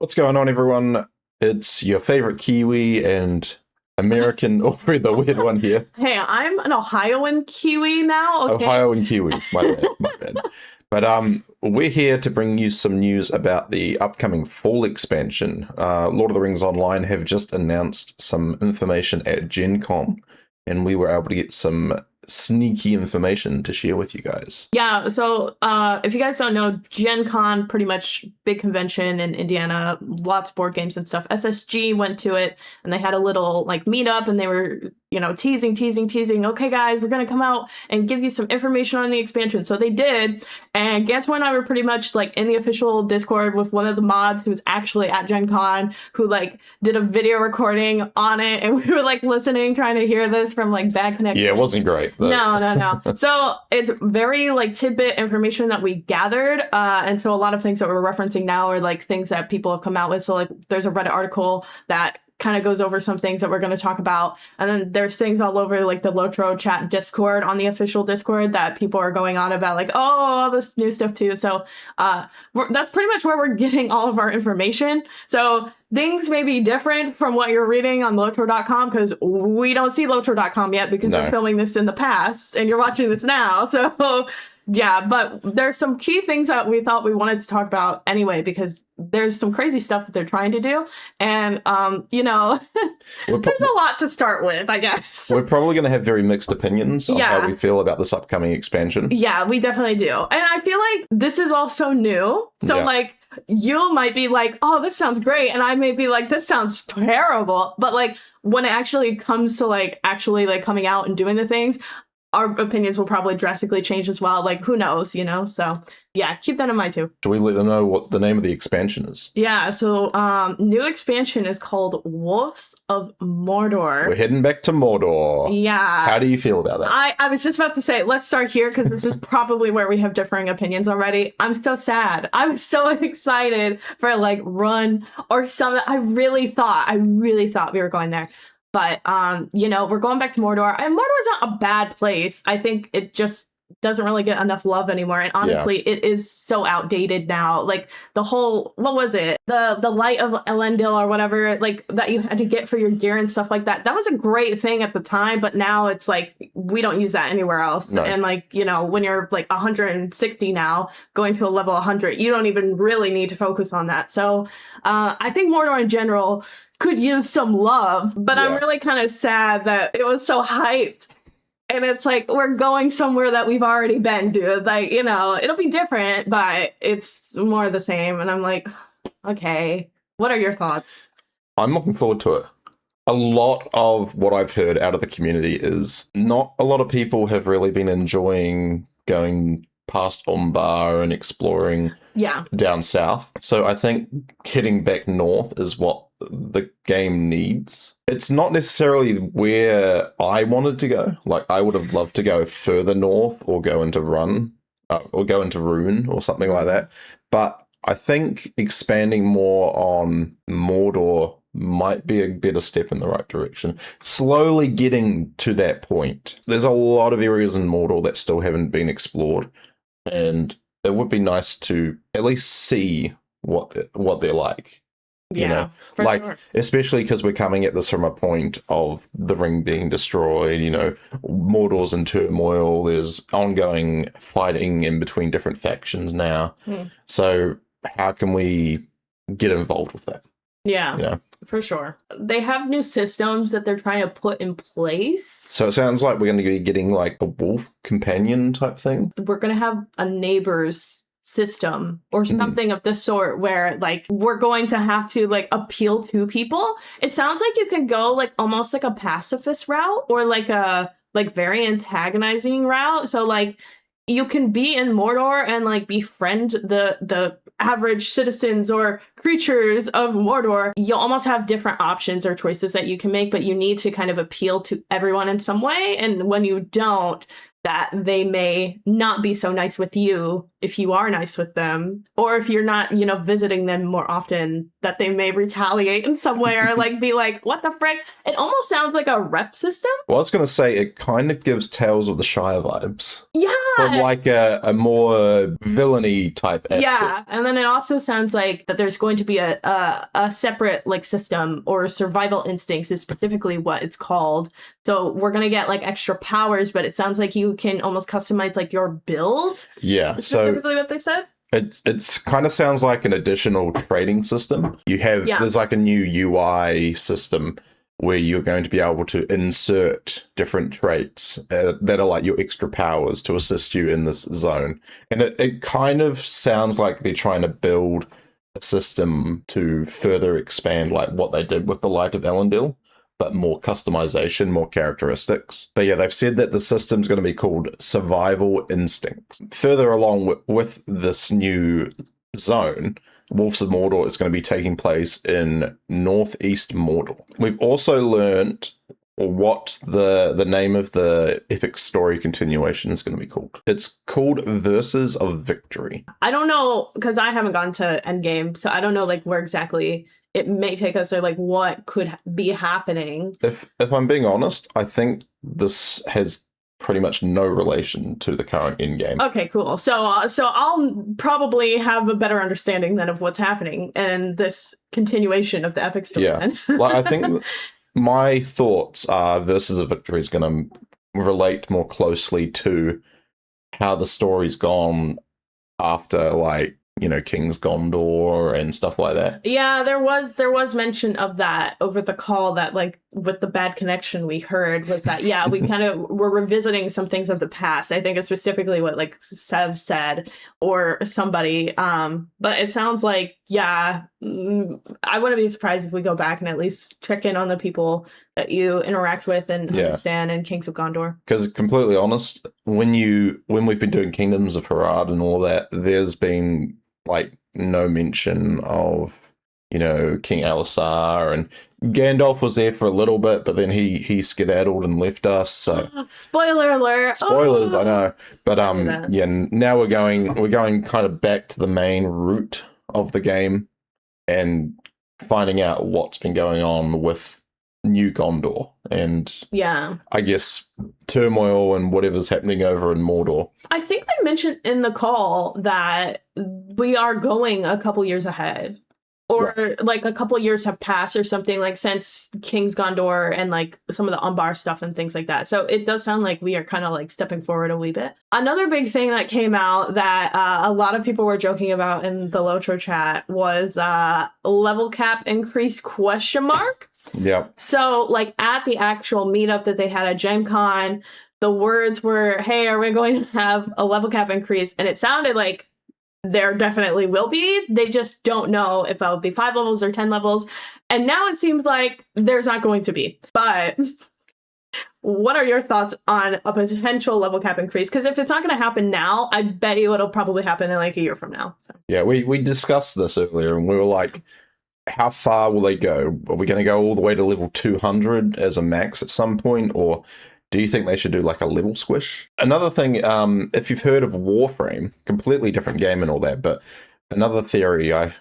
What's going on, everyone? It's your favorite Kiwi and American, or the weird one here. Hey, I'm an Ohioan Kiwi now. Okay. Ohioan Kiwi, my bad. But we're here to bring you some news about the upcoming fall expansion. Lord of the Rings Online have just announced some information at Gen Con, and we were able to get some sneaky information to share with you guys. Yeah, so if you guys don't know, Gen Con, pretty much big convention in Indiana, lots of board games and stuff. SSG went to it, and they had a little like meetup, and they were, teasing. Okay, guys, we're gonna come out and give you some information on the expansion. So they did, and Gantoran and I were pretty much like in the official Discord with one of the mods who's actually at Gen Con, who like did a video recording on it, and we were like listening, trying to hear this from like bad connection. Yeah, it wasn't great. No. So it's very like tidbit information that we gathered. And so a lot of things that we're referencing now are like things that people have come out with. So like there's a Reddit article that kind of goes over some things that we're going to talk about. And then there's things all over like the LOTRO chat Discord, on the official Discord, that people are going on about like, oh, all this new stuff too. So that's pretty much where we're getting all of our information. So things may be different from what you're reading on LOTRO.com, because we don't see LOTRO.com yet, because we're filming this in the past and you're watching this now. So yeah, but there's some key things that we thought we wanted to talk about anyway, because there's some crazy stuff that they're trying to do. And, there's a lot to start with, I guess. We're probably going to have very mixed opinions on how we feel about this upcoming expansion. Yeah, we definitely do. And I feel like this is also new. So like, you might be like, oh, this sounds great. And I may be like, this sounds terrible. But like, when it actually comes to like actually like coming out and doing the things, our opinions will probably drastically change as well. Like, who knows, So yeah, keep that in mind too. Should we let them know what the name of the expansion is? Yeah, so new expansion is called Wolves of Mordor. We're heading back to Mordor. Yeah. How do you feel about that? I was just about to say, let's start here, because this is probably where we have differing opinions already. I'm so sad. I was so excited for like Run or something. I really thought we were going there. But, we're going back to Mordor. And Mordor's not a bad place. I think it just doesn't really get enough love anymore. And honestly, it is so outdated now. Like the whole, what was it? The Light of Elendil or whatever, like that you had to get for your gear and stuff like that. That was a great thing at the time. But now it's like, we don't use that anywhere else. No. And like, when you're like 160 now, going to a level 100, you don't even really need to focus on that. So I think Mordor in general could use some love, but I'm really kind of sad that it was so hyped. And it's like, we're going somewhere that we've already been, dude. Like, it'll be different, but it's more the same. And I'm like, okay, what are your thoughts? I'm looking forward to it. A lot of what I've heard out of the community is not a lot of people have really been enjoying going past Umbar and exploring down south. So I think heading back north is what the game needs. It's not necessarily where I wanted to go. Like, I would have loved to go further north or go into Rune or something like that. But I think expanding more on Mordor might be a better step in the right direction. Slowly getting to that point. There's a lot of areas in Mordor that still haven't been explored, and it would be nice to at least see what they're like. Sure. Especially because we're coming at this from a point of the ring being destroyed, Mordor's in turmoil, there's ongoing fighting in between different factions now. So how can we get involved with that? Yeah. For sure. They have new systems that they're trying to put in place. So it sounds like we're going to be getting like a wolf companion type thing. We're going to have a neighbor's system or something of this sort, where like we're going to have to like appeal to people. It sounds like you can go like almost like a pacifist route, or like a like very antagonizing route. So like you can be in Mordor and like befriend the average citizens or creatures of Mordor. You'll almost have different options or choices that you can make, but you need to kind of appeal to everyone in some way. And when you don't, that they may not be so nice with you if you are nice with them, or if you're not, visiting them more often, that they may retaliate in some way or like be like, what the frick? It almost sounds like a rep system. Well, I was going to say it kind of gives Tales of the Shire vibes. Yeah. From like a more villainy type aspect. Yeah. And then it also sounds like that there's going to be a separate like system, or survival instincts is specifically what it's called. So we're going to get like extra powers, but it sounds like you can almost customize like your build. Yeah. Specifically what they said. It's kind of sounds like an additional trading system. There's like a new UI system where you're going to be able to insert different traits that are like your extra powers to assist you in this zone. And it kind of sounds like they're trying to build a system to further expand like what they did with the Light of Elendil, but more customization, more characteristics. But yeah, they've said that the system's going to be called Survival Instincts. Further along with this new zone, Wolves of Mordor is going to be taking place in northeast Mordor. We've also learned what the name of the epic story continuation is going to be called. It's called Verses of Victory. I don't know, because I haven't gone to Endgame, so I don't know like where exactly it may take us, or like what could be happening. If I'm being honest, I think this has pretty much no relation to the current in-game. Okay, cool. So I'll probably have a better understanding then of what's happening in this continuation of the epic story. Yeah, like I think my thoughts are Verses of Victory is going to relate more closely to how the story's gone after, like, King's Gondor and stuff like that. Yeah, there was mention of that over the call, that like with the bad connection we heard was that, yeah, we kind of were revisiting some things of the past. I think it's specifically what like Sev said or somebody. But it sounds like, yeah, I wouldn't be surprised if we go back and at least check in on the people that you interact with and understand in Kings of Gondor. Because completely honest, when we've been doing Kingdoms of Harad and all that, there's been like no mention of King Alisar, and Gandalf was there for a little bit, but then he skedaddled and left us. So spoiler alert! Spoilers, I know, but yeah. Now we're going kind of back to the main root of the game and finding out what's been going on with New Gondor and I guess turmoil and whatever's happening over in Mordor. I think they mentioned in the call that we are going a couple years ahead. Or like a couple of years have passed or something, like since King's Gondor and like some of the Umbar stuff and things like that. So it does sound like we are kind of like stepping forward a wee bit. Another big thing that came out that a lot of people were joking about in the LOTRO chat was level cap increase ? Yeah. So like at the actual meetup that they had at Gen Con, the words were, hey, are we going to have a level cap increase? And it sounded like there definitely will be. They just don't know if that'll be 5 levels or 10 levels. And now it seems like there's not going to be. But what are your thoughts on a potential level cap increase? Because if it's not going to happen now, I bet you it'll probably happen in like a year from now. So. Yeah, we discussed this earlier and we were like, how far will they go? Are we going to go all the way to level 200 as a max at some point? Or do you think they should do like a level squish? Another thing, if you've heard of Warframe, completely different game and all that, but another theory I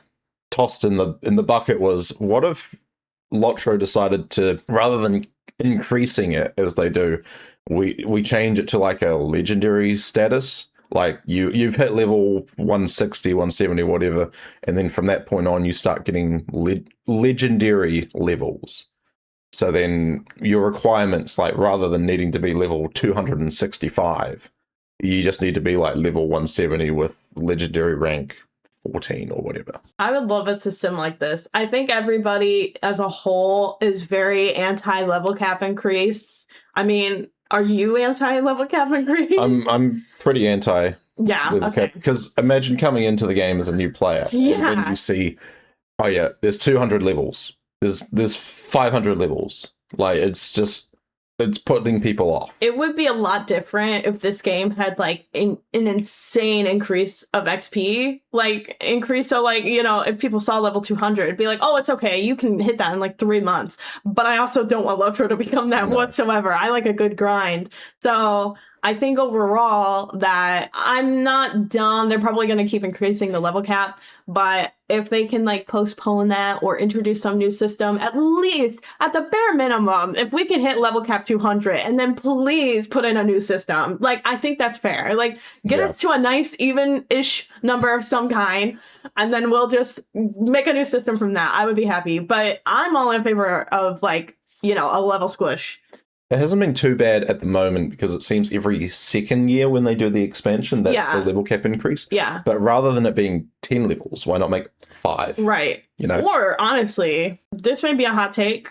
tossed in the bucket was, what if LOTRO decided to, rather than increasing it as they do, we change it to like a legendary status? Like you've hit level 160, 170, whatever, and then from that point on you start getting legendary levels. So then your requirements, like rather than needing to be level 265, you just need to be like level 170 with legendary rank 14 or whatever. I would love a system like this. I think everybody as a whole is very anti-level cap increase. I mean, are you anti-level cap increase? I'm pretty anti level cap, because imagine coming into the game as a new player and you see, oh yeah, there's 200 levels. There's 500 levels. Like, it's putting people off. It would be a lot different if this game had like an insane increase of XP, like increase. So like, if people saw level 200, it'd be like, oh, it's okay. You can hit that in like 3 months. But I also don't want LOTRO to become that whatsoever. I like a good grind. So I think overall that I'm not dumb. They're probably going to keep increasing the level cap, but if they can like postpone that or introduce some new system, at least at the bare minimum, if we can hit level cap 200 and then please put in a new system, like I think that's fair. Like get us to a nice even-ish number of some kind, and then we'll just make a new system from that. I would be happy, but I'm all in favor of like, you know, a level squish. It hasn't been too bad at the moment because it seems every second year when they do the expansion, that's the level cap increase. Yeah. But rather than it being 10 levels, why not make 5? Right. You know? Or honestly, this may be a hot take.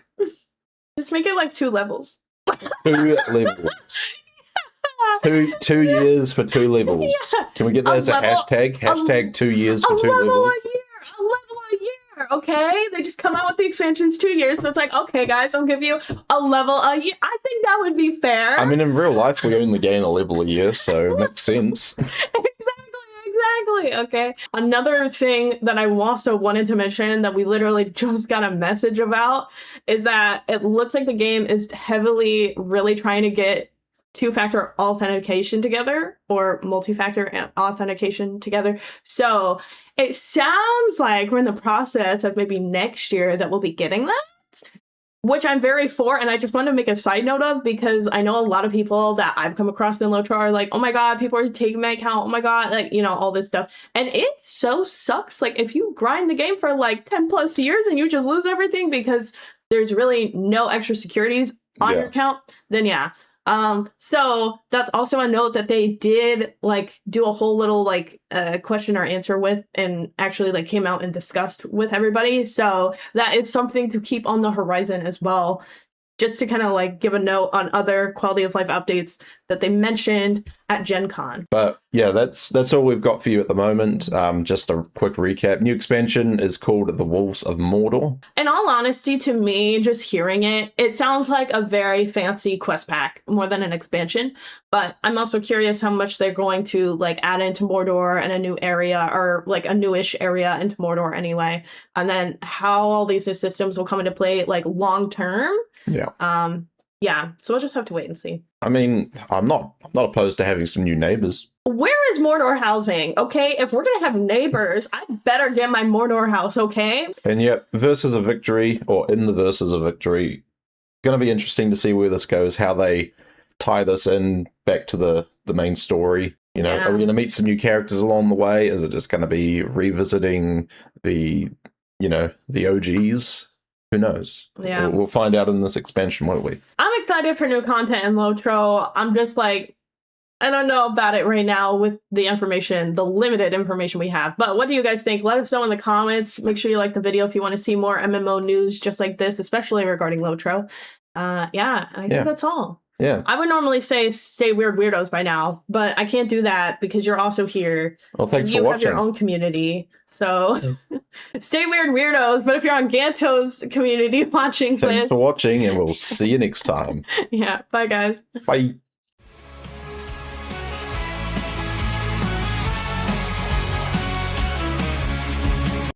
Just make it like 2 levels. 2 levels. 2 years for 2 levels. Yeah. Can we get that as a hashtag? Hashtag 2 years for 2 levels. A level a year. Okay, they just come out with the expansions 2 years, so it's like, okay, guys, I'll give you a level a year. I think that would be fair. I mean, in real life, we only gain a level a year, so it makes sense. Exactly. Okay. Another thing that I also wanted to mention that we literally just got a message about is that it looks like the game is heavily really trying to get 2-factor authentication together or multi-factor authentication together. So it sounds like we're in the process of maybe next year that we'll be getting that, which I'm very for. And I just want to make a side note of, because I know a lot of people that I've come across in LOTRO are like, oh my God, people are taking my account. Oh my God, like, you know, all this stuff. And it so sucks. Like if you grind the game for like 10 plus years and you just lose everything because there's really no extra securities on your account, then yeah. So that's also a note that they did like do a whole little like question or answer with, and actually like came out and discussed with everybody. So that is something to keep on the horizon as well, just to kind of like give a note on other quality of life updates that they mentioned at Gen Con. But yeah, that's all we've got for you at the moment. Just a quick recap. New expansion is called the Wolves of Mordor. In all honesty, to me, just hearing it, it sounds like a very fancy quest pack more than an expansion. But I'm also curious how much they're going to like add into Mordor and a new area, or like a newish area into Mordor anyway. And then how all these new systems will come into play like long term. Yeah. Yeah, so we'll just have to wait and see. I mean, I'm not opposed to having some new neighbors. Where is Mordor housing? Okay, if we're gonna have neighbors, I better get my Mordor house, okay? And yet, Versus of Victory, or in the Versus of Victory, going to be interesting to see where this goes, how they tie this in back to the main story. You know, are we going to meet some new characters along the way? Is it just going to be revisiting the OGs? Who knows? Yeah. We'll find out in this expansion, won't we? I'm excited for new content in LOTRO. I'm just like, I don't know about it right now with the information, the limited information we have. But what do you guys think? Let us know in the comments. Make sure you like the video if you want to see more MMO news just like this, especially regarding LOTRO. Yeah, and I think that's all. Yeah. I would normally say stay weird weirdos by now, but I can't do that because you're also here. Well, thanks for watching. You have your own community. So stay weird weirdos, but if you're on Ganto's community watching, thanks for watching, and we'll see you next time. Yeah, bye guys. Bye.